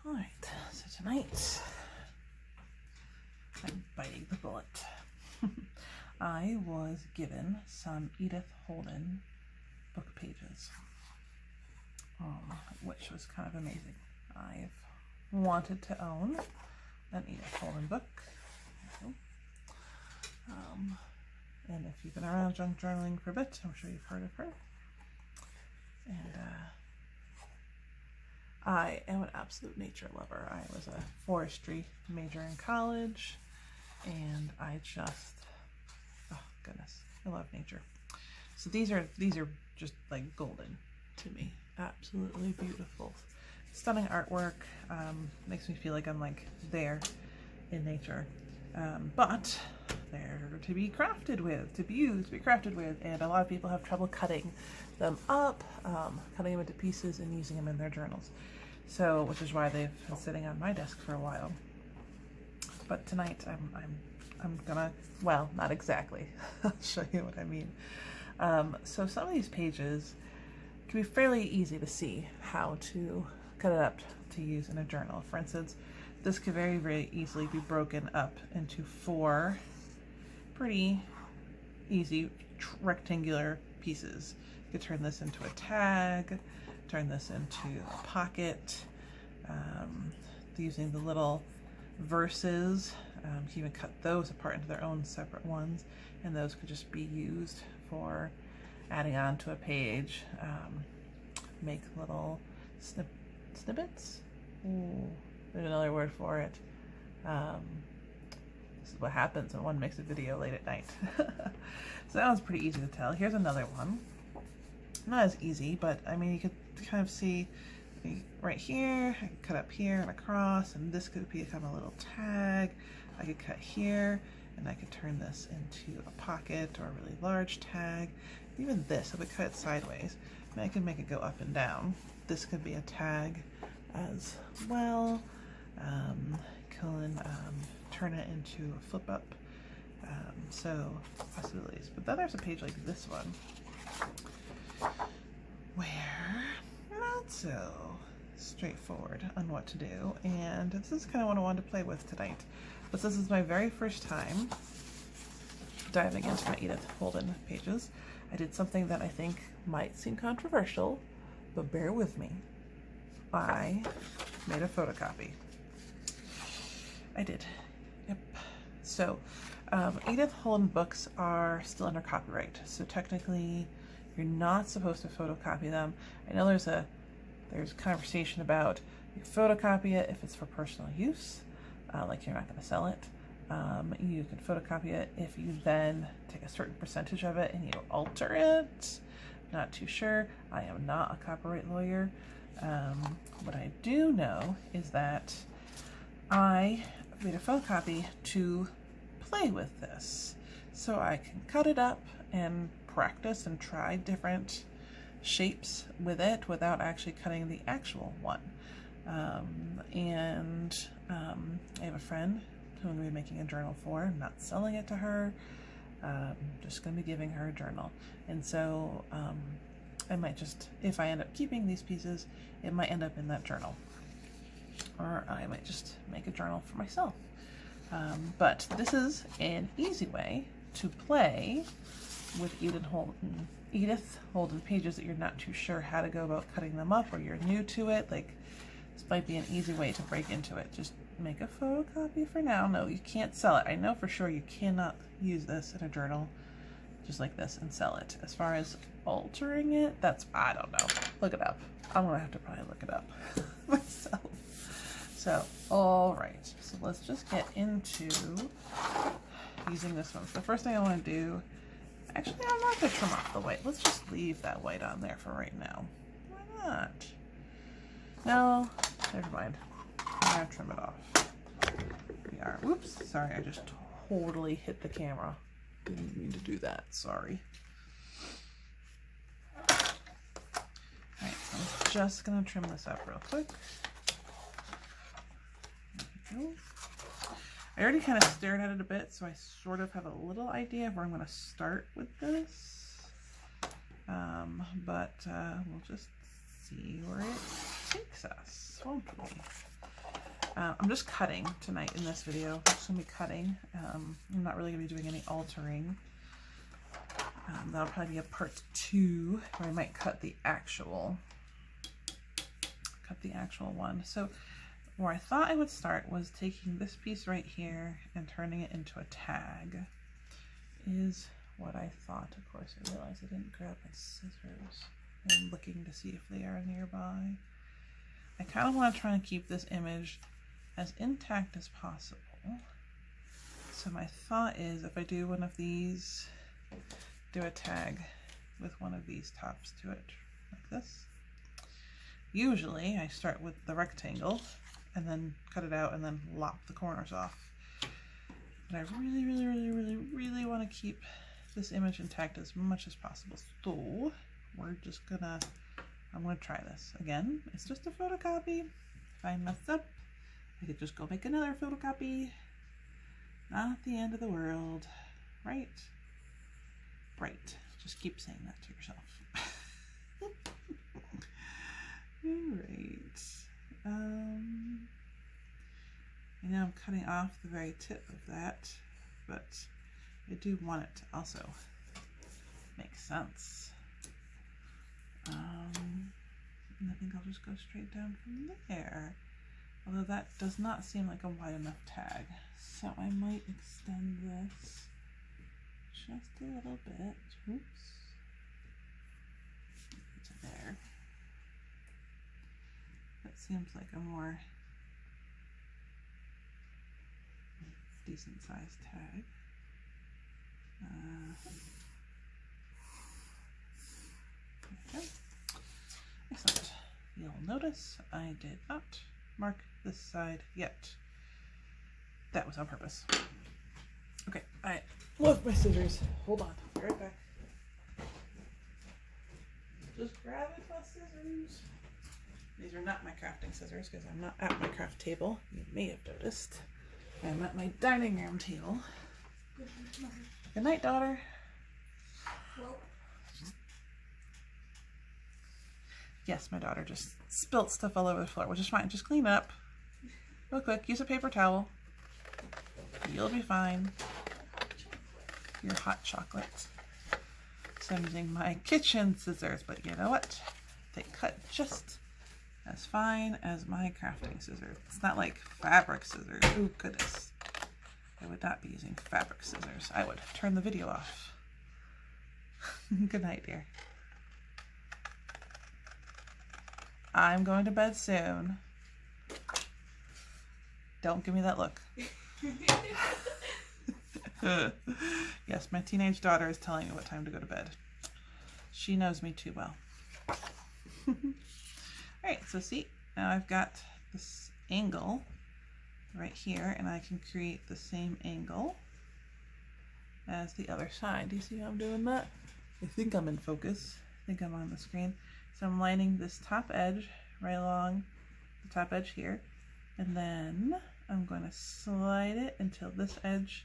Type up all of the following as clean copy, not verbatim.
Alright, so tonight I'm biting the bullet. I was given some Edith Holden book pages, which was kind of amazing. I've wanted to own an Edith Holden book. And if you've been around junk journaling for a bit, I'm sure you've heard of her. And I am an absolute nature lover. I was a forestry major in college, and I just, oh goodness, I love nature. So these are just like golden to me. Absolutely beautiful, stunning artwork. Makes me feel like I'm like there in nature. But they're to be crafted with, to be used, to be crafted with, and a lot of people have trouble cutting them up, cutting them into pieces and using them in their journals. So, which is why they've been sitting on my desk for a while. But tonight I'm gonna, well, not exactly. I'll show you what I mean. So some of these pages can be fairly easy to see how to cut it up to use in a journal. For instance, this could very, very easily be broken up into 4 pretty easy rectangular pieces. You could turn this into a tag, turn this into a pocket, using the little verses. You can even cut those apart into their own separate ones, and those could just be used for adding on to a page. Make little snippets. Ooh. There's another word for it. This is what happens when one makes a video late at night. So that one's pretty easy to tell. Here's another one. Not as easy, but I mean, you could kind of see right here. I could cut up here and across, and this could become a little tag. I could cut here, and I could turn this into a pocket or a really large tag. Even this, if I cut it sideways, I could make it go up and down. This could be a tag as well. Can turn it into a flip up. So possibilities. But then there's a page like this one where not so straightforward on what to do, and this is kind of what I wanted to play with tonight. But this is my very first time diving into my Edith Holden pages. I did something that I think might seem controversial, but bear with me. I made a photocopy. I did. Yep. So Edith Holden books are still under copyright, so technically you're not supposed to photocopy them. I know there's conversation about you photocopy it if it's for personal use, like you're not going to sell it. You can photocopy it if you then take a certain percentage of it and you alter it. Not too sure. I am not a copyright lawyer. What I do know is that I made a photocopy to play with this, so I can cut it up and practice and try different shapes with it without actually cutting the actual one. I have a friend who I'm going to be making a journal for. I'm not selling it to her. Just going to be giving her a journal. And so I might just, if I end up keeping these pieces, it might end up in that journal. Or I might just make a journal for myself. But this is an easy way to play with Edith Holden pages that you're not too sure how to go about cutting them up, or you're new to it. Like, this might be an easy way to break into it. Just make a photocopy for now. No, you can't sell it. I know for sure you cannot use this in a journal just like this and sell it. As far as altering it, that's, I don't know. Look it up. I'm gonna have to probably look it up myself. So, all right. So let's just get into using this one. So the first thing I want to do, actually, I'm not gonna trim off the white. Let's just leave that white on there for right now. Why not? No, never mind. I'm gonna trim it off. We are. Whoops. Sorry, I just totally hit the camera. Didn't mean to do that. Sorry. Alright, so I'm just gonna trim this up real quick. There we go. I already kind of stared at it a bit, so I sort of have a little idea of where I'm going to start with this. But we'll just see where it takes us, won't we? I'm just cutting tonight in this video. I'm just going to be cutting. I'm not really going to be doing any altering. That'll probably be a part 2 where I might cut the actual one. So where I thought I would start was taking this piece right here and turning it into a tag is what I thought. Of course, I realized I didn't grab my scissors. I'm looking to see if they are nearby. I kind of want to try and keep this image as intact as possible. So my thought is if I do one of these, do a tag with one of these tops to it, like this. Usually I start with the rectangle and then cut it out and then lop the corners off. But I really want to keep this image intact as much as possible. So we're just gonna, I'm gonna try this. Again, it's just a photocopy. If I mess up, I could just go make another photocopy. Not the end of the world, right? Right. Just keep saying that to yourself. Alright. I know I'm cutting off the very tip of that, but I do want it to also make sense. And I think I'll just go straight down from there. Although that does not seem like a wide enough tag. So I might extend this just a little bit. Oops. To there. That seems like a more decent sized tag. Okay. Excellent. You'll notice I did not mark this side yet. That was on purpose. Okay, I love my scissors. Hold on, be right back. Just grabbing my scissors. These are not my crafting scissors because I'm not at my craft table. You may have noticed. I'm at my dining room table. Good night, daughter. Well. Yes, my daughter just spilt stuff all over the floor, which is fine. Just clean it up real quick. Use a paper towel. You'll be fine. Your hot chocolate. So I'm using my kitchen scissors, but you know what? They cut just as fine as my crafting scissors. It's not like fabric scissors. Oh goodness. I would not be using fabric scissors. I would turn the video off. Good night, dear. I'm going to bed soon. Don't give me that look. Yes, my teenage daughter is telling me what time to go to bed. She knows me too well. Alright, so see, now I've got this angle right here, and I can create the same angle as the other side. Do you see how I'm doing that? I think I'm in focus. I think I'm on the screen. So I'm lining this top edge right along the top edge here, and then I'm going to slide it until this edge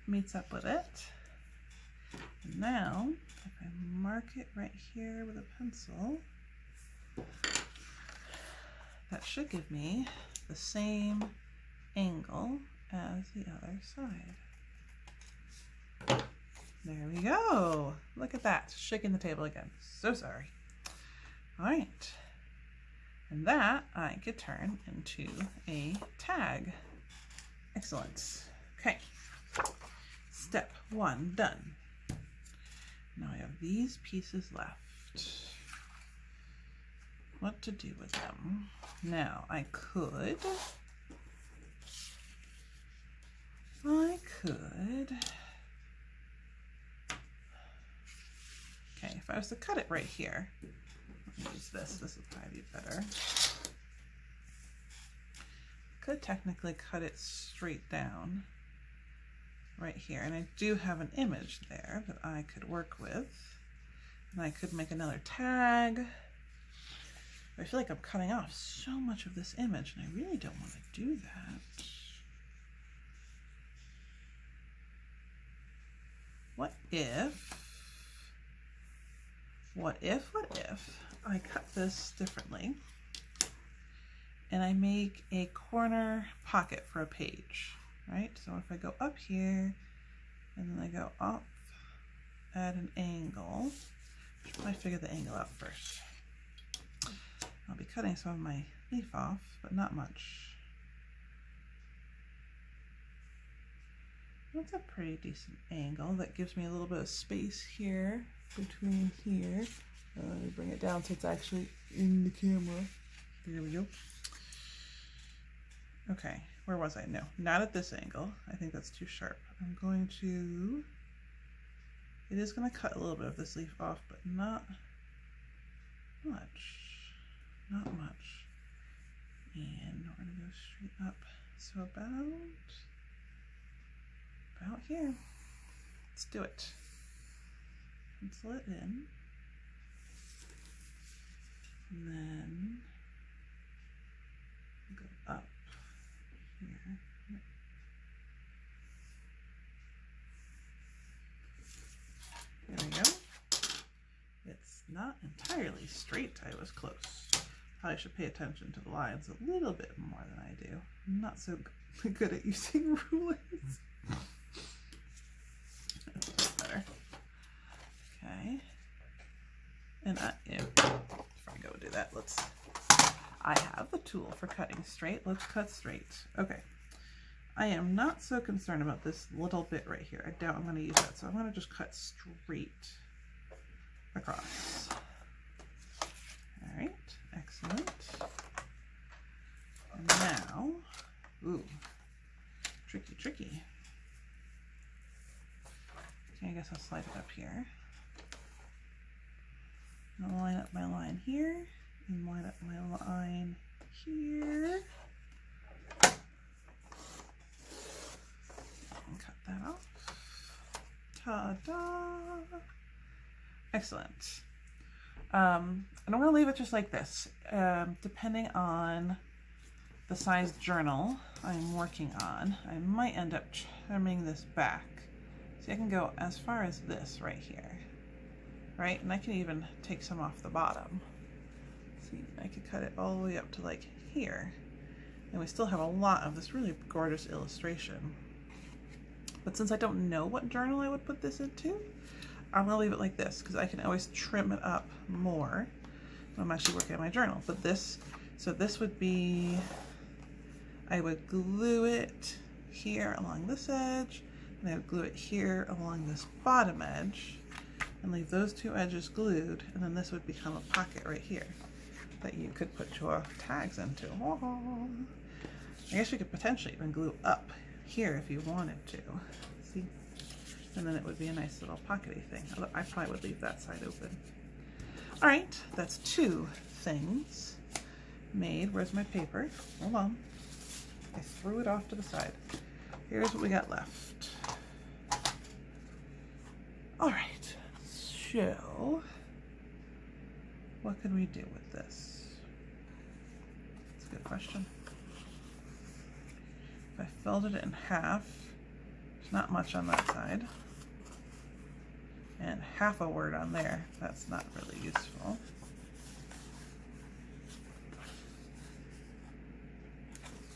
meets up with it. And now, if I mark it right here with a pencil, that should give me the same angle as the other side. There we go. Look at that. Shaking the table again. So sorry. All right. And that I could turn into a tag. Excellent. Okay. Step 1 done. Now I have these pieces left. What to do with them? Now I could. Okay, if I was to cut it right here, let me use this would probably be better. Could technically cut it straight down right here, and I do have an image there that I could work with, and I could make another tag. But I feel like I'm cutting off so much of this image, and I really don't want to do that. What if I cut this differently and I make a corner pocket for a page, right? So if I go up here and then I go up at an angle, I should probably figure the angle out first. I'll be cutting some of my leaf off, but not much. That's a pretty decent angle. That gives me a little bit of space here between here. Let me bring it down so it's actually in the camera. There we go. Okay, where was I? No, not at this angle. I think that's too sharp. I'm going to, it is going to cut a little bit of this leaf off, but not much. Not much. And we're going to go straight up. So about here. Let's do it. Pencil it in. And then go up here. There we go. It's not entirely straight. I was close. Probably should pay attention to the lines a little bit more than I do. I'm not so good at using rulers. That's better. Okay. And before I go do that, I have the tool for cutting straight. Let's cut straight. Okay. I am not so concerned about this little bit right here. I doubt I'm going to use that, so I'm going to just cut straight across. All right, excellent. And now, ooh, tricky, tricky. Okay, I guess I'll slide it up here. I'll line up my line here and line up my line here. And cut that off. Ta-da! Excellent. And I'm going to leave it just like this. Depending on the size journal I'm working on, I might end up trimming this back. See, I can go as far as this right here, right? And I can even take some off the bottom. See, I could cut it all the way up to like here. And we still have a lot of this really gorgeous illustration. But since I don't know what journal I would put this into, I'm going to leave it like this because I can always trim it up more when I'm actually working on my journal. But this, so this would be, I would glue it here along this edge, and I would glue it here along this bottom edge, and leave those two edges glued, and then this would become a pocket right here that you could put your tags into. I guess you could potentially even glue up here if you wanted to. See? And then it would be a nice little pockety thing. I probably would leave that side open. All right, that's two things made. Where's my paper? Hold on. I threw it off to the side. Here's what we got left. All right, so what could we do with this? That's a good question. If I folded it in half, there's not much on that side. And half a word on there, that's not really useful.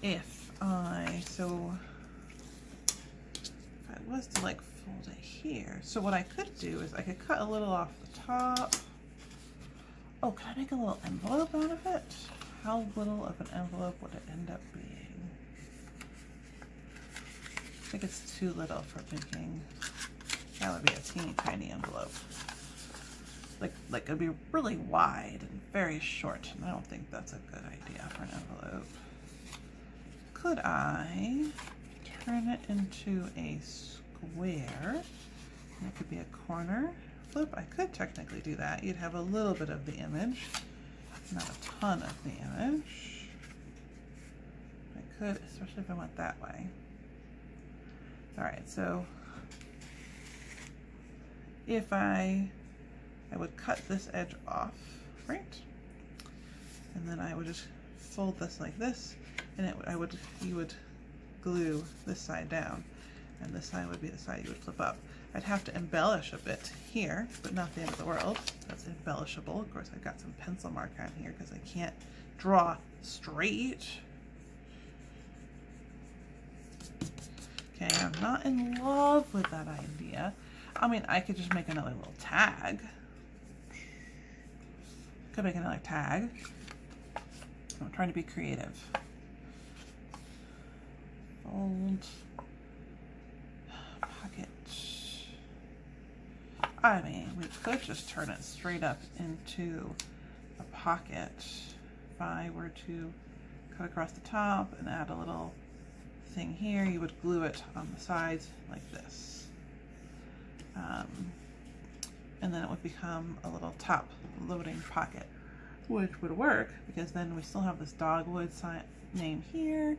If I was to like fold it here, so what I could do is I could cut a little off the top. Oh, can I make a little envelope out of it? How little of an envelope would it end up being? I think it's too little for making. That would be a teeny tiny envelope. Like it'd be really wide and very short, and I don't think that's a good idea for an envelope. Could I turn it into a square? And it could be a corner flip. I could technically do that. You'd have a little bit of the image, not a ton of the image. I could, especially if I went that way. All right, so if I would cut this edge off, right? And then I would just fold this like this, and you would glue this side down, and this side would be the side you would flip up. I'd have to embellish a bit here, but not the end of the world. That's embellishable. Of course, I've got some pencil mark on here because I can't draw straight. Okay, I'm not in love with that idea. I mean, I could just make another little tag. Could make another tag. I'm trying to be creative. Fold. Pocket. I mean, we could just turn it straight up into a pocket. If I were to cut across the top and add a little thing here, you would glue it on the sides like this. And then it would become a little top loading pocket, which would work because then we still have this dogwood name here,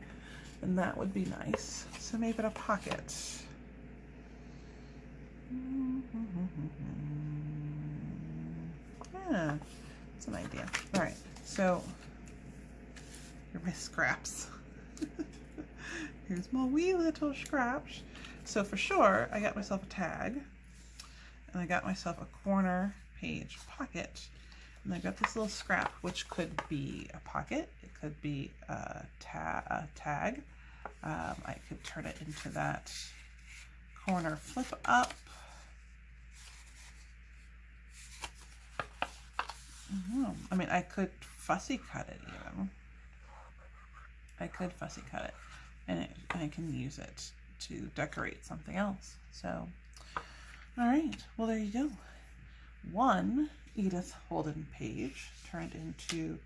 and that would be nice. So make it a pocket. Yeah, that's an idea. All right, so here are my scraps. Here's my wee little scraps. So for sure, I got myself a tag, and I got myself a corner page pocket, and I got this little scrap, which could be a pocket, it could be a tag. I could turn it into that corner flip up. I mean, I could fussy cut it even. I could fussy cut it, and I can use it to decorate something else. So, all right, well, there you go. One Edith Holden page turned into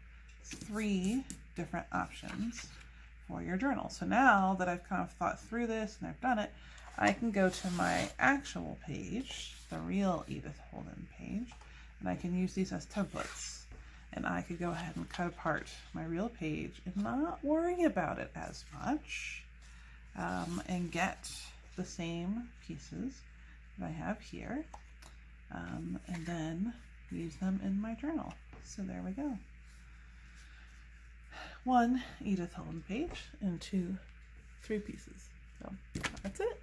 3 different options for your journal. So now that I've kind of thought through this and I've done it, I can go to my actual page, the real Edith Holden page, and I can use these as templates. And I could go ahead and cut apart my real page and not worry about it as much, and get the same pieces that I have here, and then use them in my journal. So there we go. 1 Edith Holden page into 3 pieces. So that's it.